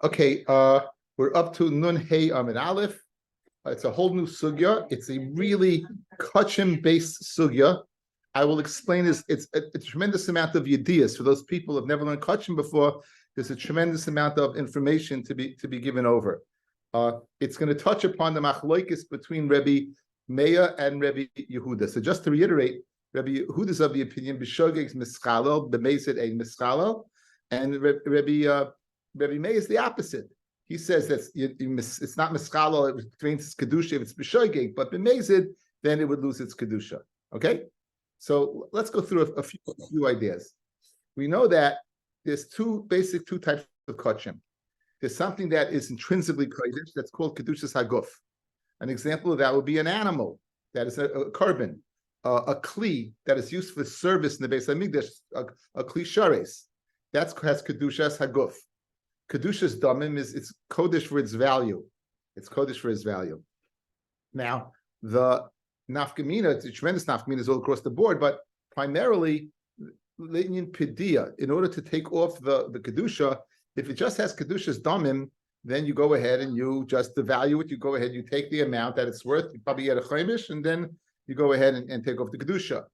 Okay, we're up to Nun Hey Amid Aleph. It's a whole new sugya. It's a really kachim-based sugya. I will explain this. It's a tremendous amount of yediyas for those people who have never learned kachim before. There's a tremendous amount of information to be given over. It's going to touch upon the machlokes between Rabbi Meir and Rabbi Yehuda. So just to reiterate, Rabbi Yehuda is of the opinion b'shogeg's mischalel, b'meizid a mischalel, and Rabbi Meir is the opposite. He says that it's not mischalel, it drains kedusha if it's b'shogeg, but b'meizid, then it would lose its kedusha. Okay, so let's go through a few ideas. We know that there's two types of kachim. There's something that is intrinsically kodesh that's called kedushas haguf. An example of that would be an animal that is a carbon, a kli that is used for service in the Beis Hamikdash, a kli shares. That has kedushas haguf. Kedushas damim it's kodesh for its value. It's kodesh for its value. Now the nafkamina, it's a tremendous nafkamina all across the board, but primarily Le'inyan Pidiyah, in order to take off the kedusha, if it just has kedushas damim, then you go ahead and you just devalue it. You go ahead, you take the amount that it's worth, you probably get a chaimish, and then you go ahead and take off the kedusha.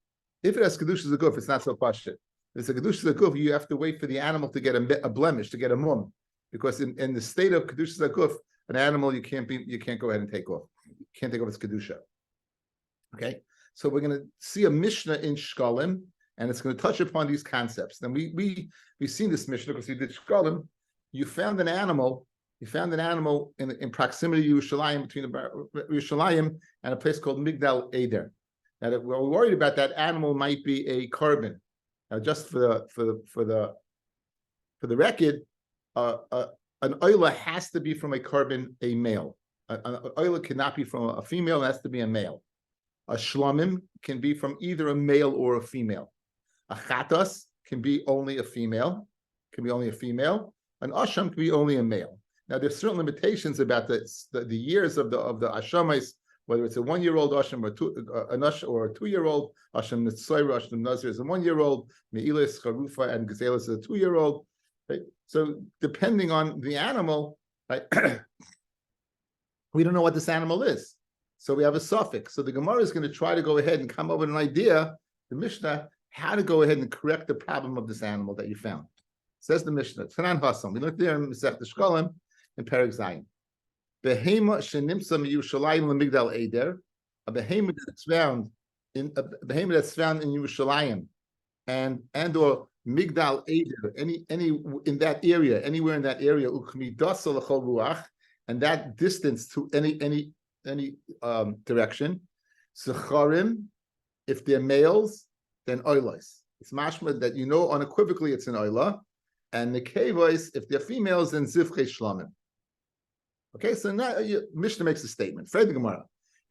If it has kedushas haguf, it's not so pashut. If it's a kedushas haguf, you have to wait for the animal to get a blemish, to get a mum, because in the state of kedushas haguf, an animal you can't go ahead and take off. You can't take off its kedusha. Okay, so we're going to see a mishnah in Shkalim, and it's going to touch upon these concepts. And we've seen this mishnah because we did Shkalim. You found an animal in proximity to Yerushalayim, between Yerushalayim and a place called Migdal Eder. Now, we're worried about that animal might be a carbon. Now, just for the record, an oila has to be from a carbon, a male. An oila cannot be from a female; it has to be a male. A shlamim can be from either a male or a female. A chatas can be only a female. An asham can be only a male. Now there's certain limitations about the years of the ashamais, whether it's a 1-year-old asham or a 2-year-old asham. Nitzayra asham nazir is a 1-year-old. Meilis charufa and gazela is a 2-year-old. Right? So depending on the animal, right, we don't know what this animal is. So we have a suffix. So the Gemara is going to try to go ahead and come up with an idea, the Mishnah, how to go ahead and correct the problem of this animal that you found. Says the Mishnah, Tanan Hassam. We looked there in Masech Shkalim in Perek Zayin. Behema shenimsa miyushalayim lemigdal eder. A behema that's found in Yerushalayim and or migdal eder, any in that area, anywhere in that area, ukmidasa l'chol ruach, and that distance to any direction. Secharim, if they're males, then oilos. It's mashma that you know unequivocally it's an oila. And the kevos, if they're females, then zivchei shlamim. Okay, so now Mishnah makes a statement. Fred the Gemara.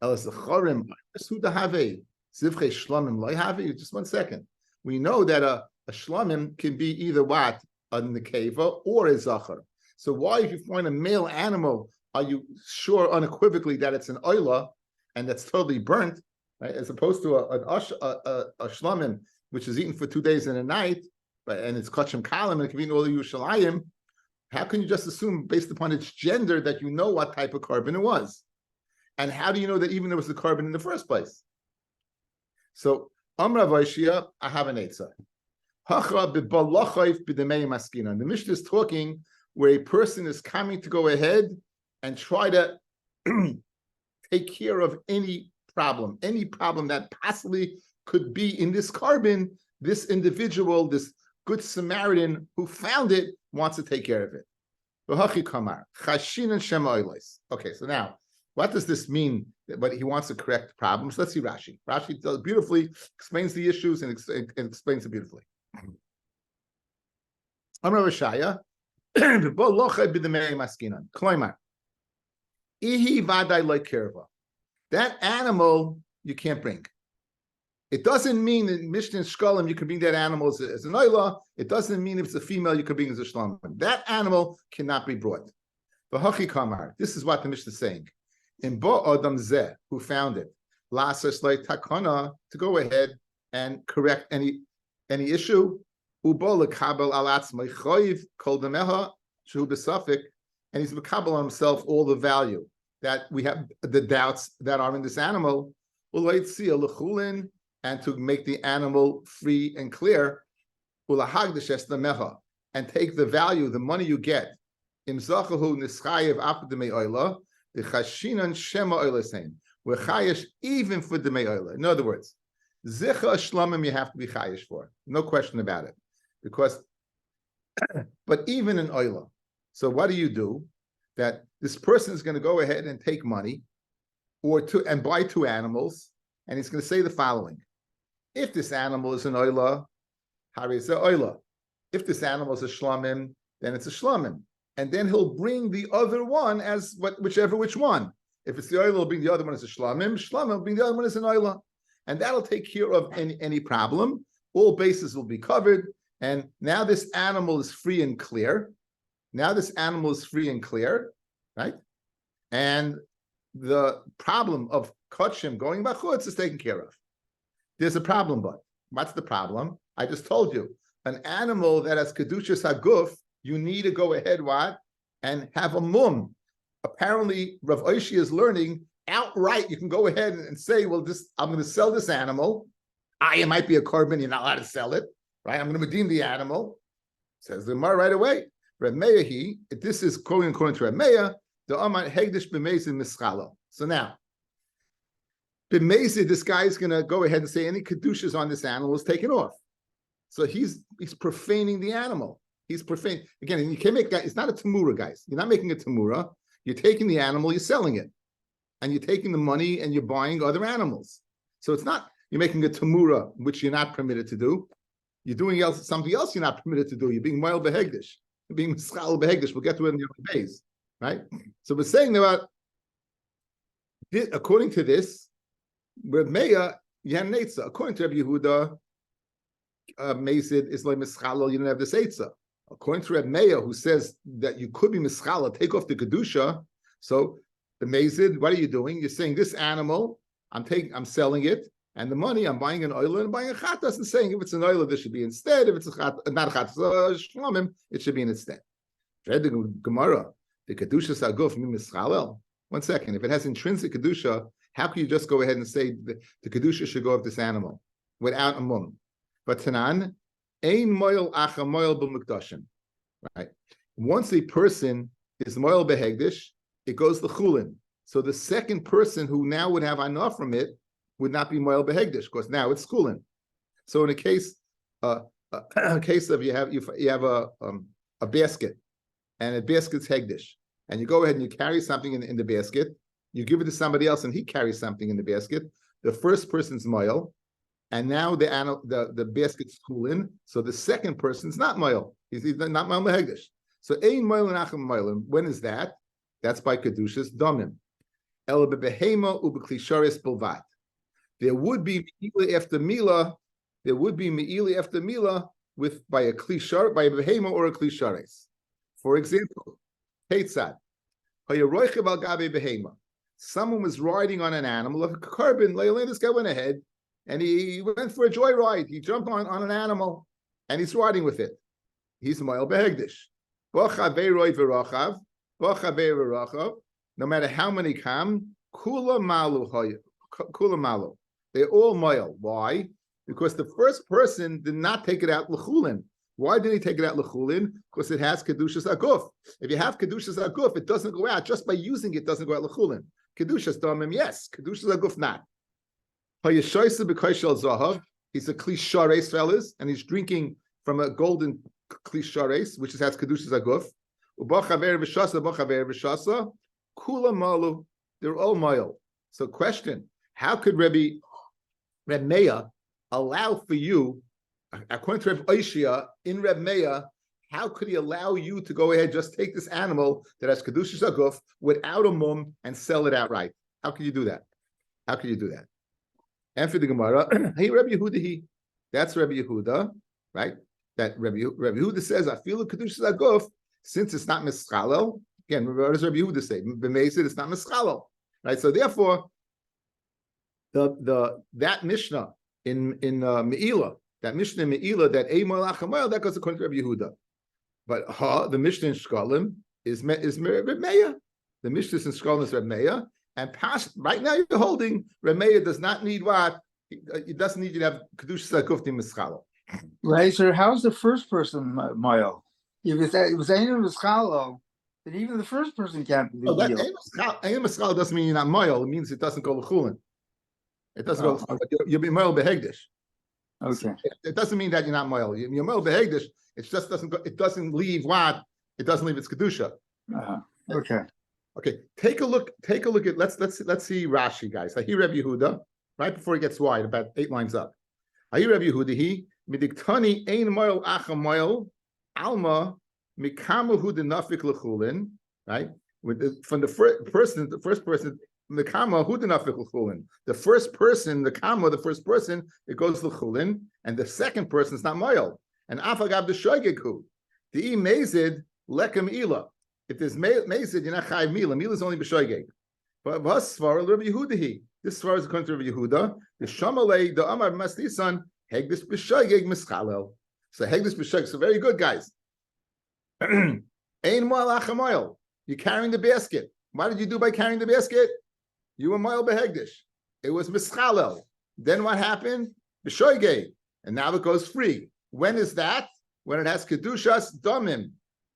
Elas secharim su dahave zivchei shlamim loy have. Just 1 second. We know that a shlamim can be either what a nekeva or a zachar. So why, if you find a male animal, are you sure unequivocally that it's an oila and that's totally burnt, right? As opposed to a shlamim, which is eaten for 2 days and a night, and it's kachim kalim and it can be in all Yerushalayim. How can you just assume, based upon its gender, that you know what type of carbon it was? And how do you know that even there was the carbon in the first place? So, Amra Vaishia, I have an eitzah. The Mishnah is talking where a person is coming to go ahead and try to take care of any problem that possibly could be in this carbon. This individual, this good Samaritan who found it, wants to take care of it. Okay, so now, what does this mean? But he wants to correct problems. Let's see Rashi. Rashi does beautifully, explains the issues and explains it beautifully. Amar Rashaya, that animal you can't bring. It doesn't mean in Mishnah and Shkalim you can bring that animal as an oila. It doesn't mean if it's a female you can bring as a shlamim. That animal cannot be brought. V'hachi kamar. This is what the Mishnah is saying. In bo adam zeh, who found it, lasas like takana, to go ahead and correct any issue, Ubo lekabel al atzmai choiv kol demeha shu besafik, and he's mekabel on himself all the value that we have, the doubts that are in this animal. Ulait and to make the animal free and clear. Ulahagdeshes demeha, and take the value, the money you get. Im zachahu nischayev afdemei oila the chashinan shema oila saying we're chayish even for the me'oila. In other words, zicha shlamim you have to be chayish for, no question about it, because but even in oila. So what do? That this person is going to go ahead and take money and buy two animals, and he's going to say the following: if this animal is an oila, hari is a oila. If this animal is a shlamim, then it's a shlamim, and then he'll bring the other one as which one. If it's the oila, he'll bring the other one as a shlamim. Shlamim will bring the other one as an oila, and that'll take care of any problem. All bases will be covered, and now this animal is free and clear. Right? And the problem of kachim going bachutz is taken care of. There's a problem, but what's the problem? I just told you, an animal that has kedushas haguf, you need to go ahead and have a mum. Apparently, Rav Oishi is learning outright. You can go ahead and say, "Well, I'm going to sell this animal. It might be a korban. You're not allowed to sell it, right? I'm going to redeem the animal." Says the Gemara right away. Reb Meir, this is according to Reb Meir, the Amar Hegdish b'meizid mischalo. So now, b'meizid, this guy is going to go ahead and say any kedushas on this animal is taken off. So he's profaning the animal. He's profaning again. And you can't make that. It's not a tamura, guys. You're not making a tamura. You're taking the animal, you're selling it, and you're taking the money and you're buying other animals. So it's not you're making a tamura, which you're not permitted to do. You're doing something else you're not permitted to do. You're being moel behegdish. You're being mischal behegdish. We'll get to it in the other days, right? So we're saying about this, according to this, Reb Meir Yanetza. According to Rabbi Yehuda, Mezid is like mischal. You don't have this eitza. According to Reb Meir, who says that you could be mischala, take off the kedusha. So the mezid, what are you doing? You're saying this animal, I'm selling it, and the money I'm buying an oila and buying a chatas, and saying if it's an oila, this should be instead. If it's not a chatas, shlomim, it should be instead. Read the Gemara, the kedusha saguf mi mischalel. 1 second, if it has intrinsic kedusha, how can you just go ahead and say the kedusha should go of this animal without a mum? But Tanan. Ein moil acha moil b'mukdashim, right? Once a person is moil behegdish, it goes to chulin. So the second person who now would have enough from it would not be moil behegdish, because now it's chulin. So in a case of you have a basket, and a basket's hegdish, and you go ahead and you carry something in the basket, you give it to somebody else, and he carries something in the basket. The first person's moil. And now the basket's coolin, so the second person's not moil. He's not moil mehegdish. So ein moil and achim moil. When is that? That's by kedushas domim. El bebehema ubeklisharis bilvat. There would be meila after mila. There would be meila after mila by a klishar, by a behema or a klisharis. For example, Heitzad. Hayaroichev al gabe behema. Someone was riding on an animal of a carbon. This guy went ahead. And he went for a joyride. He jumped on an animal, and he's riding with it. He's moil behegdish. No matter how many come, kula malu. They're all moil. Why? Because the first person did not take it out l'chulin. Why did he take it out l'chulin? Because it has kedushas aguf. If you have kedushas aguf, it doesn't go out. Just by using it, doesn't go out l'chulin. Kedushas domim, yes. Kedushas aguf, not. He's a klishares, fellas, and he's drinking from a golden klishares, which has kedushas aguf. Kula malu, they're all mile. So, question: how could Reb Meir allow for you, according to Reb Oishia in Reb Meir, how could he allow you to go ahead just take this animal that has kedushas aguf without a mum and sell it outright? How can you do that? How can you do that? And for the Gemara, hey, Rabbi Yehuda, that's Rabbi Yehuda, right? That Rabbi Yehuda says, I feel the Kedushas Aguf, since it's not mischalel. Again, what does Rabbi Yehuda say? B'meizid, it's not mischalel, right? So therefore, that Mishnah in Me'ilah that Mishnah Me'ila, that a moil achamoil, that goes according to Rabbi Yehuda. But the Mishnah in Shkolim is Reb Meir. The Mishnah in Shkolim is Reb Meir, and right now you're holding Reb Meir does not need what? It doesn't need you to have Kidushin Zakufti Mischalo. Right, so how's the first person moil? If it was Ein Mischalo, then even the first person can't be the deal. Ein Mischalo doesn't mean you're not moil. It means it doesn't go l'chulin. It doesn't go. Okay. You'll be moil behegdish. Okay. It doesn't mean that you're not moil. You're moil behegdish. It just doesn't go. It doesn't leave what? It doesn't leave its kedusha. Okay. Okay. Take a look at. Let's see Rashi, guys. I hear Rabbi Yehuda right before he gets wide, about 8 lines up. I hear Rabbi Yehuda. He midiktani ein moil acha moil alma mikama hu denafik lechulin. Right. From the first person. The kama hu denafik lechulin. The first person, the person, it goes lechulin, and the second person is not moil. And afagab the shoygegu, the mezid lekem ila. If there's mezid, you're not chayiv mila. Mila is only b'shoygeg. But vasvar Rabbi Yehuda. This svar is according to Rabbi Yehuda. The shamalei the amar maslisan hegdis b'shoygeg mischalel. So hegdis b'shoygeg. So very good, guys. Ein moil achamoil. You're carrying the basket. What did you do by carrying the basket? You were moil behegdish. It was mischalel. Then what happened? B'shoygeg. And now it goes free. When is that? When it has kedushas domim,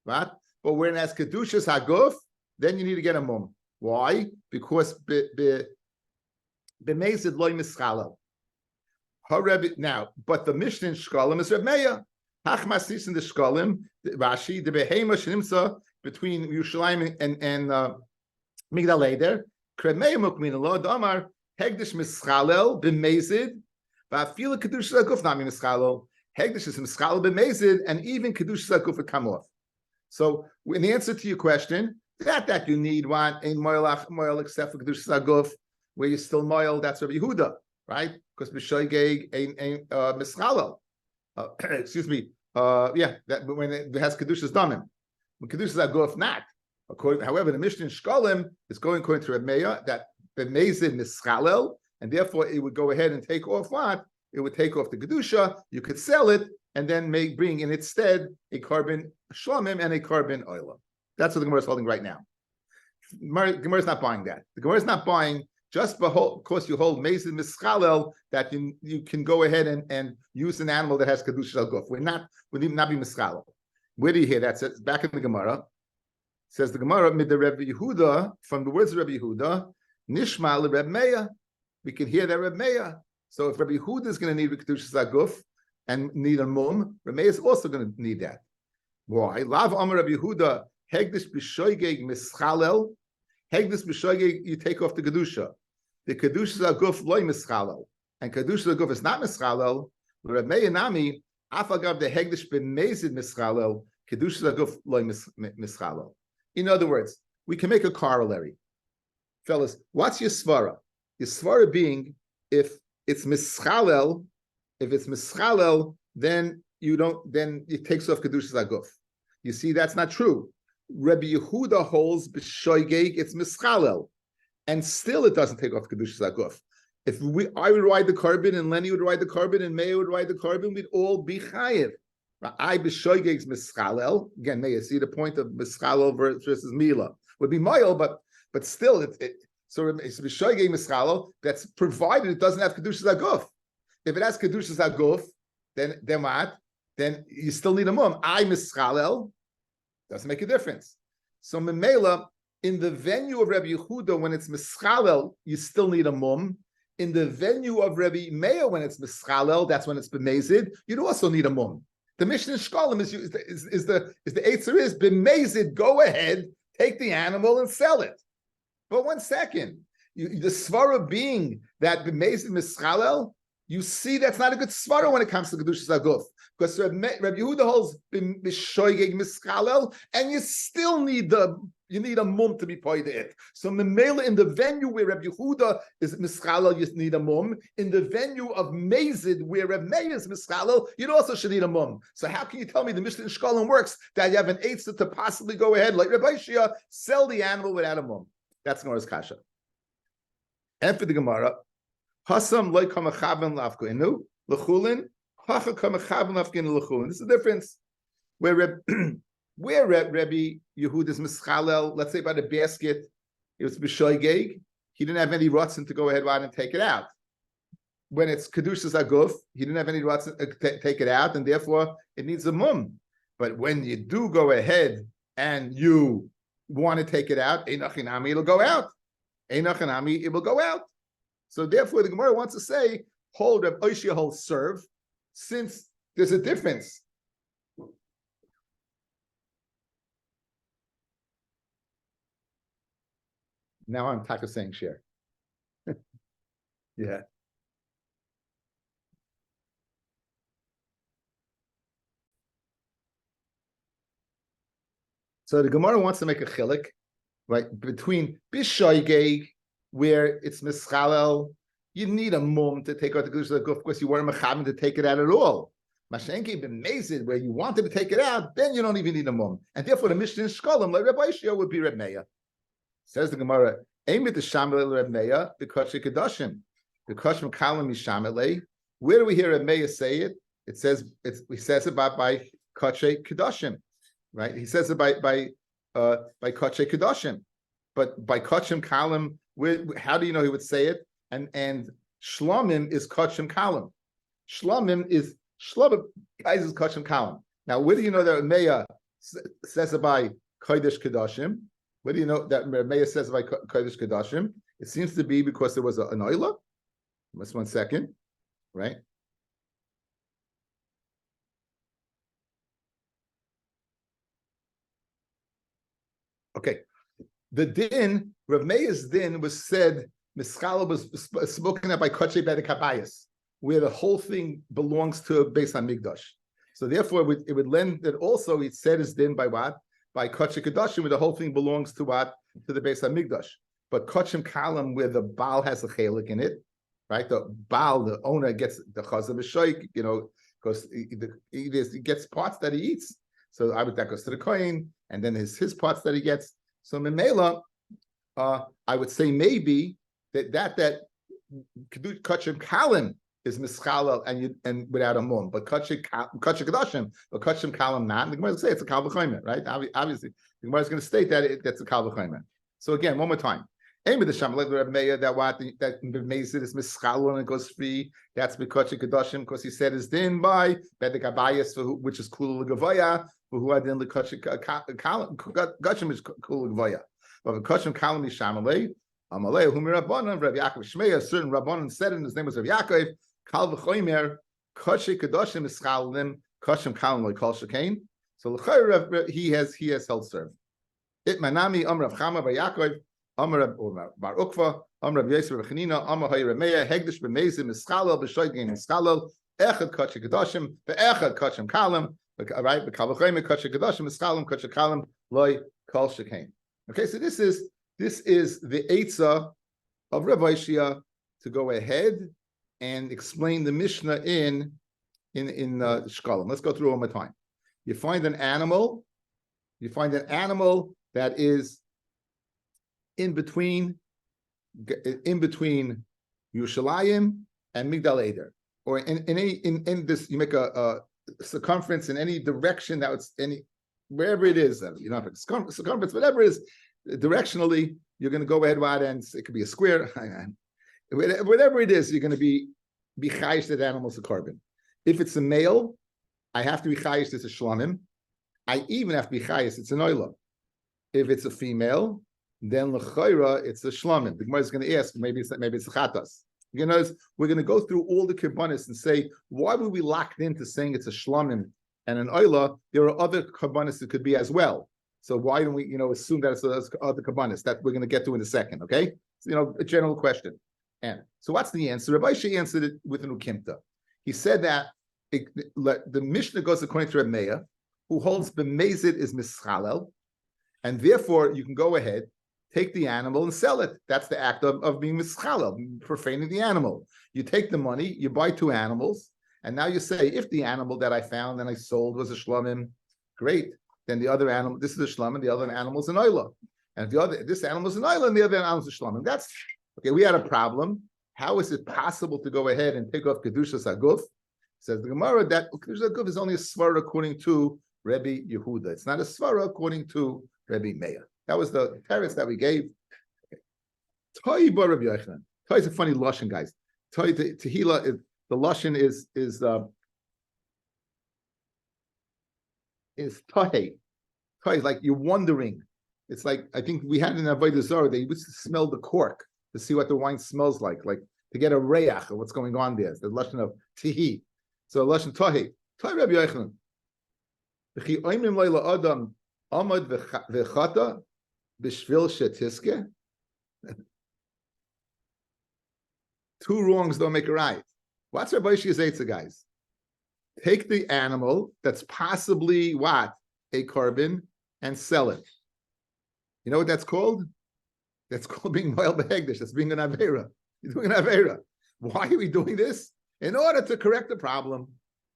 right? But when it has kedushas haguf, then you need to get a mum. Why? Because b'mezid loy mischalel. Now, but the Mishnah in Shkolim is Reb Meir. Hachmasis in the Shkolim, Rashi, the behema shenimsa between Yerushalayim and Migdal Eder. Reb Meir mukmin lo damar hegdish mischalel b'mezid va'afila kedushas haguf nami mischalel. Hegdish is mischalel b'mezid, and even kedushas haguf would come off. So, in the answer to your question, that you need one ein moil except for kedushas haguf, where you're still moil. That's Rabbi Yehuda, right? Because b'shoygeg ein mischalel. Excuse me. That when it has kedushas damim, when kedushas haguf not. However, the Mishnah in Shkolim is going according to Reb Meir that b'mezid mischalel, and therefore it would go ahead and take off what? It would take off the kedusha. You could sell it and then bring in its stead a carbon shlomim and a carbon oila. That's what the Gemara is holding right now. Gemara is not buying that. The Gemara is not buying just because you hold mezid mischalel that you can go ahead and use an animal that has kedusha al-guf. We need not be mischalel. Where do you hear that? It's back in the Gemara. Says the Gemara mid the Rabbi Yehuda, from the words of Rabbi Yehuda, nishma le Reb Meir. We can hear that Reb Meir. So if Rabbi Yehuda is going to need kedushas haguf and need a mum, Reb Meir is also going to need that. Why? Lav Amar Rabbi Yehuda hegdish b'shoygeg mischalel. Hegdish b'shoygeg, you take off the kedusha. The kedushas haguf loy mischalel, and kedushas haguf is not mischalel. Reb Meir nami afagav the hegdish b'mezid mischalel. Kedushas haguf loy mischalel. In other words, we can make a corollary. Fellas, what's your svara? Your svara being if it's mischalel, then it takes off kedushas haguf. You see, that's not true. Rabbi Yehuda holds b'shoygeg, it's mischalel, and still it doesn't take off kedushas haguf. If I would ride the carbon, and Lenny would ride the carbon, and Meir would ride the carbon, we'd all be chayiv. I b'shoygeg is mischalel. Again, Meir, see the point of mischalel versus mila would be moil, but still so it's b'shoygeg mischalel. That's provided it doesn't have kedushas haguf. If it has kedushas haguf, then what? Then you still need a mum. I mischalel doesn't make a difference. So memela in the venue of Rabbi Yehuda when it's mischalel, you still need a mum. In the venue of Rabbi Meir when it's mischalel, that's when it's b'mezid. You'd also need a mum. The Mishnah in Shkolim is the answer is b'mezid. Go ahead, take the animal and sell it. But 1 second, the svara being that b'mezid mischalel, you see that's not a good svara when it comes to kedushas haguf, because Rabbi Yehuda holds b'shoygeg mischalel, and you still need a mum to be paid it. So memela in the venue where Rabbi Yehuda is mischalel, you need a mum. In the venue of mezid where Rabbi Meir is mischalel, you also should need a mum. So how can you tell me the Mishnah in Shkolim works that you have an eitzah to possibly go ahead like Rabbi Shia, sell the animal without a mum? That's Gemara's kasha. And for the Gemara, hasam loy kama chaben lafkoinu lechulin And this is the difference. Where Rabbi Yehud is mischalel, let's say by the basket, it was b'shoigeg, he didn't have any rutzen to go ahead and take it out. When it's Kedushas Aguf, he didn't have any rutzen to take it out, and therefore it needs a mum. But when you do go ahead and you want to take it out, Einachinami, it'll go out. Einachinami, it will go out. So therefore, the Gemara wants to say, hold Reb Oishia holds serve, since there's a difference. Now I'm taka saying share. Yeah. So the Gemara wants to make a chilik, right, between bishoygeg, where it's mischalel, you need a mum to take out the Kidushin. Of course, you weren't mechavim to take it out at all. Mashenki b'mezid, where you wanted to take it out, then you don't even need a mum. And therefore, the Mishnah in Shkolim, like Rabbi Shia, would be Reb Meir. Says the Gemara, aim with the Shamelei Reb Meir, the Kosher Kedoshim. The Kosher Kalam is Shamelei. Where do we hear Reb Meir say it? It says, he says it by Kosher Kedoshim. Right, he says it by Kotche Kedoshim, but by Kotchem Kalam, how do you know he would say it? And Shlomim is Kotchem Kalam. Shlomim is guys is Kotchem Kalam. Now, where do you know that Meya says it by Kodesh Kedoshim? Where do you know that Meya says it by Kodesh Kedoshim? It seems to be because there was an oila. Just 1 second, right? Okay, the din, Rav Meir's din was said, Mischala was spoken of by Kotche Bedek Habayis, where the whole thing belongs to based on Migdash. So therefore, it would lend that also it said his din by what? By Kotche Kedoshim, where the whole thing belongs to what? To the base on Migdash. But Kotchem Kalam, where the Baal has a chelik in it, right? The Baal, the owner gets the Chazah B'shoik, because he gets parts that he eats. So that goes to the Kohen, and then his parts that he gets. So Memela, I would say maybe that Kachem Kalim is mischalal and without a mum, but Kachem Kedoshim, but Kachem Kalim not. The Gemara will say it's a Kal V'chomer, right? Obviously, the Gemara is going to state that that's a Kal V'chomer. So again, one more time. Aim with the Shamalek Reb Meir that Mezid is mischalal and it goes free. That's because Kedoshim, because he said his din by Bedek Habayis, which is Kula L'Gavoya. Who had in the Kachem is Kula L'Gavoya. But the Kachem Kalim is Shamalei. Amalei whom Rabbanon Rabbi Yaakov Shmei, a certain Rabbanon said, and his name was Rabbi Yaakov. Kal V'chomer Kachem Kedoshim is Chalalim Kachem Kalim like Kol Shekain. So he has held serve. It Manami Rav Chama Bar Yaakov Bar Ukva Rav Yosef Bar Chanina Hay Rameya Hegdish B'Mezim Mischalel B'Shoigin Mischalel Echad Kachem Kedoshim Ve'Echad Kachem Kalim. Right, the Kavachayim Kachem Kedoshim Mischalem Kachem Kalim Loy Kol Shekain. Okay, so this is the Eitzah of Rabbi Shia to go ahead and explain the Mishnah in Shkalim. Let's go through one more time. You find an animal that is in between Yerushalayim and Migdal Eder, or in this you make a circumference in any direction wherever it is, circumference, whatever it is, directionally, you're going to go ahead and it could be a square, whatever it is, you're going to be chayish that animal's a carbon. If it's a male, I have to be chayish it's a shlamim. I even have to be chayish it's an oila. If it's a female, then l'chayra it's a shlamim. The Gemara is going to ask, maybe it's a chatas. We're going to go through all the kabbanis and say, why were we locked into saying it's a shlamim and an oila? There are other kabbanis that could be as well. So why don't we, assume that it's other kabbanis that we're going to get to in a second? Okay, so, a general question. And so, what's the answer? Rabbi Shia answered it with an ukimta. He said that the Mishnah goes according to Reb Meir, who holds b'mezid is mischalel, and therefore you can go ahead, take the animal and sell it. That's the act of being mischalel, profaning the animal. You take the money, you buy 2 animals, and now you say, if the animal that I found and I sold was a shlamim, great. Then the other animal, this is a shlamim, the other animal is an oila. And if this animal is an oila and the other animal is a shlamim, that's okay. We had a problem. How is it possible to go ahead and take off kedushas aguf Says the Gemara that Kidushin Guf is only a svara according to Rabbi Yehuda. It's not a svara according to Rabbi Meir. That was the teretz that we gave. Toy bar Rabbi Yochanan. Toy is a funny lashon, guys. Toy tehila. The lashon is toy. Toy is like you're wondering. It's like I think we had in Avodah Zarah. They used to smell the cork to see what the wine smells like to get a reach of what's going on there. It's the lashon of tihi. So lashon toy Rabbi Yochanan. V'chi oimim leila adam amad v'chata b'shvil shetiske. Two wrongs don't make a right. What's Rabbi Yishay's guys? Take the animal that's possibly what? A carbon and sell it. You know what that's called? That's called being Moel Behegdish. That's being an Aveira. You're doing an Aveira. Why are we doing this? In order to correct the problem.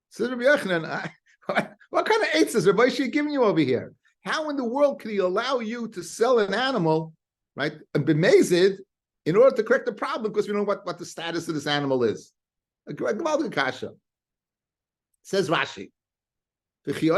Says Rabbi Yochanan, what kind of eights is Rabbi Yishai giving you over here? How in the world can he allow you to sell an animal, right? And b'mezid, in order to correct the problem, because we know what the status of this animal is. A Gvaldik Kasha. Says Rashi. Every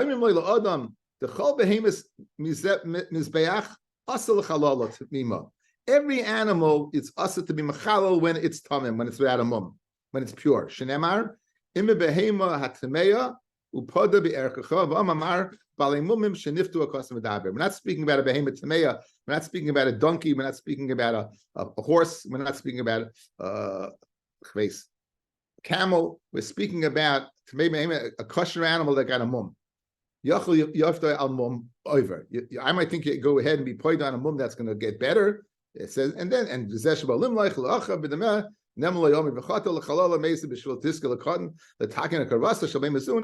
animal is asa to be machalal when it's tamim, when it's without a mum, when it's pure. Shenemar, ime behema hatmeya upada be'erkacha v'amamar balei mumim sheniftu akosem v'daber. We're not speaking about a behema tameya. We're not speaking about a donkey. We're not speaking about a horse. We're not speaking about a camel. We're speaking about a kosher animal that got a mum. I might think you go ahead and be poid on a mum that's going to get better. It says, and then in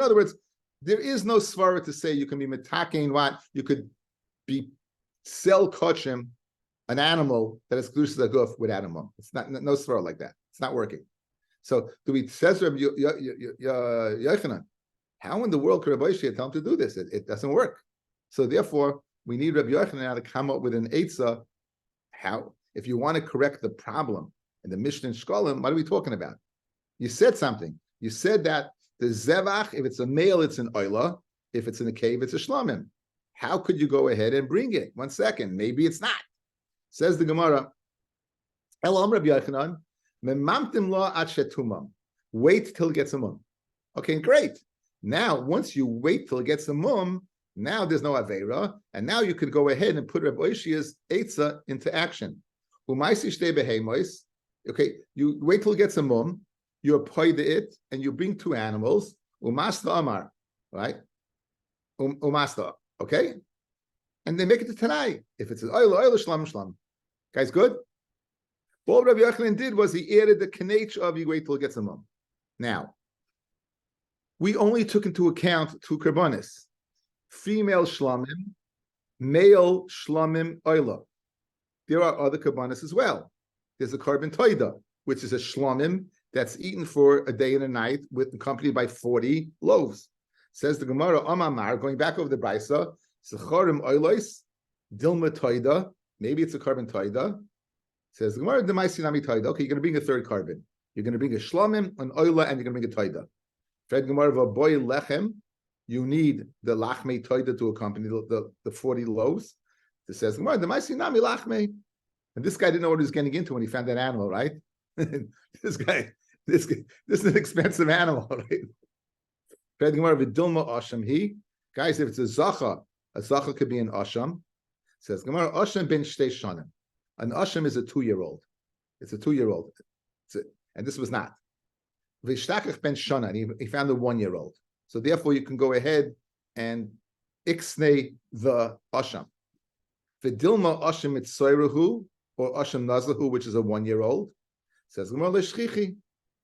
other words, there is no svara to say you can be metaking what you could be sell kochim, an animal that is Kidushin Guf without a mum. It's not no svara like that. It's not working. So do we says Rabbi Yochanan? How in the world could Rabbi Yishai tell him to do this? It doesn't work. So therefore, we need Rabbi Yochanan now to come up with an eitzah. How, if you want to correct the problem in the Mishnah and Shkolim, what are we talking about? You said something. You said that the zevach, if it's a male, it's an oila. If it's in a cave, it's a shlamim. How could you go ahead and bring it? 1 second. Maybe it's not. Says the Gemara, Elam Rabbi Yochanan, memamtim lo ad shetumam. Wait till it gets a mum. Okay, great. Now, once you wait till it gets a mum, now there's no Aveira, and now you could go ahead and put Rabbi Yishai's Eitzah into action. Okay, you wait till it gets a mum, you appoint it, and you bring 2 animals, Umasta Amar, right? Umasta, okay? And they make it to Tanai. If it's an oil, shlam, shlam. Guys, good? All Rabbi Yochanan did was he added the kanech of you wait till it gets a mum. Now, we only took into account 2 karbanis. Female shlamim, male shlamim oila. There are other karbanis as well. There's a carbon toida, which is a shlamim that's eaten for a day and a night, accompanied by 40 loaves. Says the Gemara, Amamar, going back over the Brisa, Sechorim oilois, dilma toida. Maybe it's a carbon toida. Says the Gemara, Demaisinami toida. Okay, you're going to bring a 3rd carbon. You're going to bring a shlamim, an oila, and you're going to bring a toida. Fred Gemara, boy lechem. You need the lachme toida to accompany the 40 loaves. It says, and this guy didn't know what he was getting into when he found that animal, right? this is an expensive animal, right? Guys, if it's a zacha could be an asham. It says, asham ben shtei shanim. An asham is a 2-year-old. It's a 2-year-old. And this was not. V'shtakach ben shana. He found a 1-year-old. So therefore, you can go ahead and ixnei the asham. V'dilma asham mitzayrahu or asham nazahu, which is a 1-year-old. Says Gemara l'shchichi.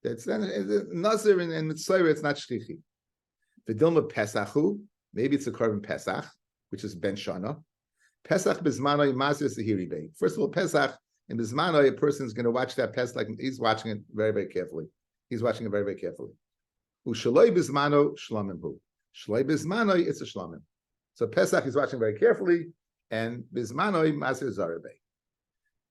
That's nazir and mitzayra. It's not shchichi. V'dilma pesachu. Maybe it's a carbon pesach, which is ben shana. Pesach bizmanoi mazir zehiri bei. First of all, pesach in bizmanoi, a person is going to watch that pesach like he's watching it very, very carefully. He's watching it very, very carefully. Ushaloi bizmano shlamim hu. Shaloi bizmanoi, it's a shlamim. So Pesach is watching very carefully, and bizmanoi mazir zarebe.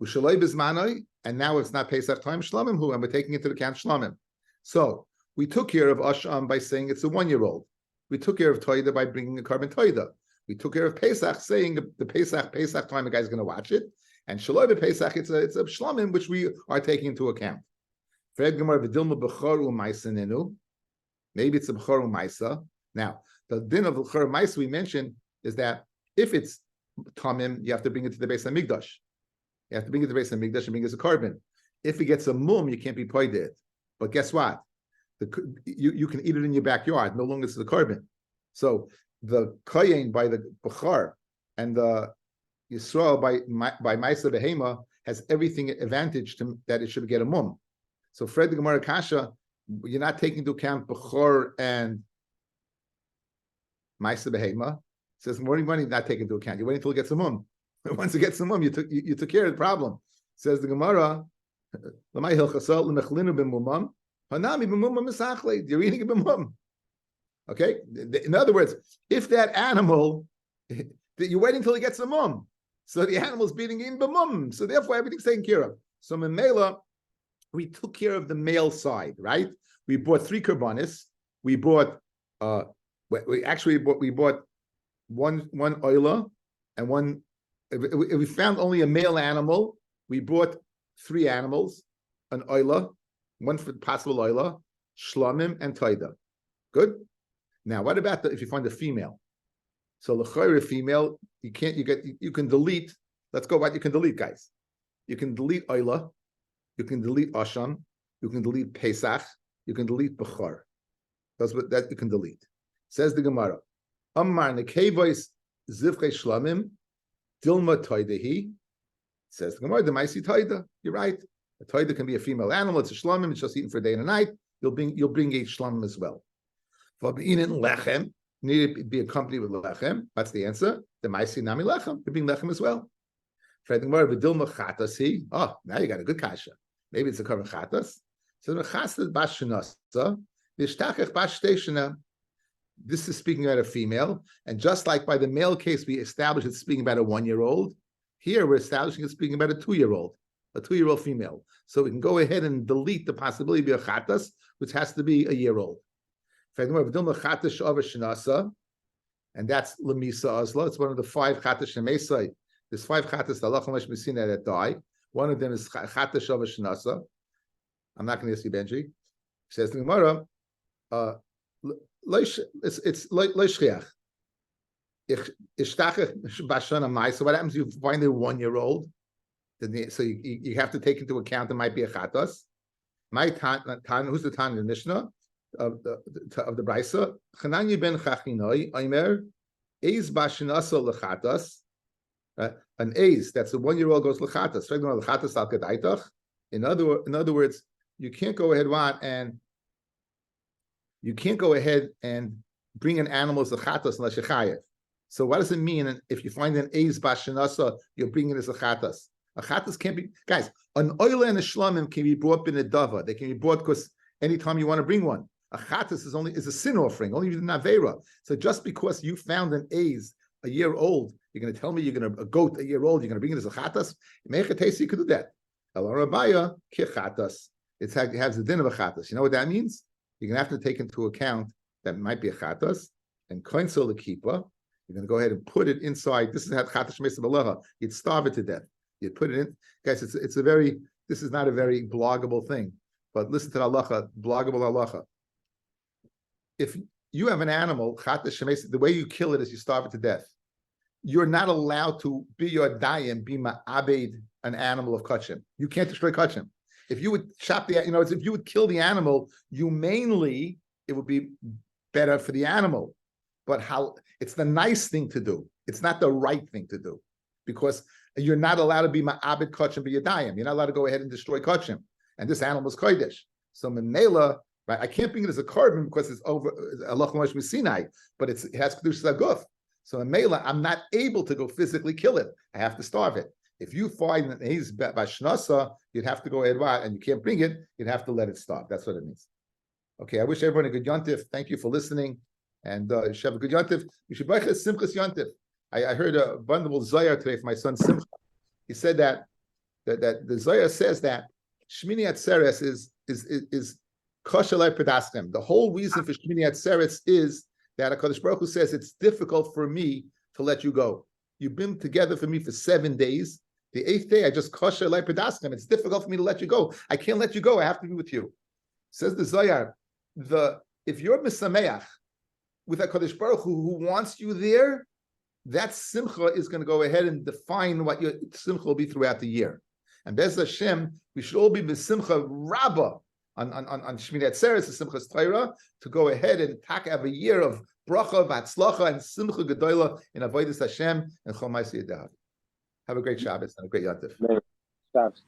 Ushaloi bizmanoi, and now it's not Pesach time shlamim hu, and we're taking into account shlamim. So We took care of Asham by saying it's a 1-year-old. We took care of Toida by bringing a carbon Toida. We took care of Pesach, saying the Pesach time a guy's going to watch it. And Shaloi Pesach, it's a Shlomim, which we are taking into account. Maybe it's a B'chor U'maisa. Now, the din of B'chor U'maisa we mentioned is that if it's Tamim, you have to bring it to the Beis HaMikdash. You have to bring it to the Beis HaMikdash and bring it as a carbon. If it gets a mum, you can't be paid it. But guess what? You can eat it in your backyard. No longer is the carbon. So the Kayin by the B'char and the Yisrael by Maisa Behema has everything advantage to that it should get a mum. So Fred the Gemara Kasha, you're not taking into account B'chor and Maisa Behema. Says morning money not taken into account. You're waiting until it gets a mum. Once it gets a mum, you took care of the problem. Says the Gemara, you're eating a b'mum. Okay? In other words, if that animal, you're waiting until he gets a mum. So the animal's beating in b'mum. So therefore, everything's taken care of. So Memela, we took care of the male side, right? We bought 3 karbanis. We bought, we bought one oila and one. If we found only a male animal, we brought 3 animals, an oila, one for possible oila, shlamim, and taida. Good. Now, what about if you find a female? So l'chayre female, you can delete. Let's go. What you can delete, guys? You can delete oila, you can delete asham, you can delete pesach, you can delete bechar. That's what that you can delete. Says the Gemara. Amar nekevois zivchei shlamim. Dilma toidehi, says the Gemara, the maisi toida. You're right. A toida can be a female animal. It's a shlamim. It's just eaten for a day and a night. You'll bring a shlamim as well. For being in lechem, need to be accompanied with lechem. That's the answer. The maisi nami lechem. You bring lechem as well. For the Gemara, v'dilma chatasi. Oh, now you got a good kasha. Maybe it's a cover chatas. So the chastas bashenasa, vishtachach bashteshana. This is speaking about a female, and just like by the male case, we established it's speaking about a 1-year-old. Here, we're establishing it's speaking about a 2-year-old female. So we can go ahead and delete the possibility of a chatas, which has to be a year-old. And that's lemisa azla. It's one of the 5 chatas shemesai. There's 5 chatas that die. One of them is chatas shava shenasa. I'm not going to ask you, Benji. Says the Gemara. It's loishchiach. So what happens if you find a 1-year-old? So you have to take into account there might be a chatas. My tan, who's the tan in the Mishnah of the Brisa? Chananya ben Chachinoi Aimer Eis bashinasa lechatas. An Eis, that's a 1-year-old goes lechatas. Lechatas al kedaitach. In other words, you can't go ahead and bring an animal as a chatas unless you're chayev. So what does it mean if you find an eis bashanasa, you're bringing it as a chatas? A chatas can't be, guys, an oil and a shlamim can be brought in a dava. They can be brought because anytime you want to bring one. A chatas is a sin offering, only in avera. So just because you found an eis a year old, you're going to tell me a goat a year old, you're going to bring it as a chatas? You could do that. El Rabbi ki chatas. It has the din of a chatas. You know what that means? You're going to have to take into account that it might be a chatas, and koinsel the kippah. You're going to go ahead and put it inside. This is how chatas mesa b'lecha. You'd starve it to death. You'd put it in. Guys, this is not a very bloggable thing, but listen to the halacha, bloggable halacha. If you have an animal, chatas shemesa, the way you kill it is you starve it to death. You're not allowed to be your dayim, be ma'abed, an animal of kachim. You can't destroy kachim. If you would chop if you would kill the animal, humanely, it would be better for the animal. But it's the nice thing to do. It's not the right thing to do. Because you're not allowed to be ma'abed kachim b'yadayim. You're not allowed to go ahead and destroy kachim. And this animal is kodesh. So menela, right? I can't bring it as a carbon because it's over Allah Sinai, but it has Kidushin aguf. So menela, I'm not able to go physically kill it. I have to starve it. If you find that he's bashnasa, you'd have to go ahead and you can't bring it. You'd have to let it stop. That's what it means. Okay, I wish everyone a good yontif. Thank you for listening, and you should have a good yontif. You should buy simchas yontif. I heard a wonderful zayar today from my son Simcha. He said that the zayar says that Shmini Atzeres is Kosher Pedaskim. The whole reason for Shmini Atzeres is that HaKadosh Baruch Hu says it's difficult for me to let you go. You've been together for me for 7 days. The 8th day, I just Kosher Pedaskim. It's difficult for me to let you go. I can't let you go. I have to be with you. Says the Zohar, if you're Misameach with HaKadosh Baruch Hu who wants you there, that simcha is going to go ahead and define what your simcha will be throughout the year. And Bez Hashem, we should all be b'simcha rabbah on Shmini Atzeres, the Simchas Torah, to go ahead and have a year of bracha, v'atzlacha, and simcha gedola in avodas Hashem and chol ma'aseh yadav. Have a great Shabbos and a great Yontif. Shabbos.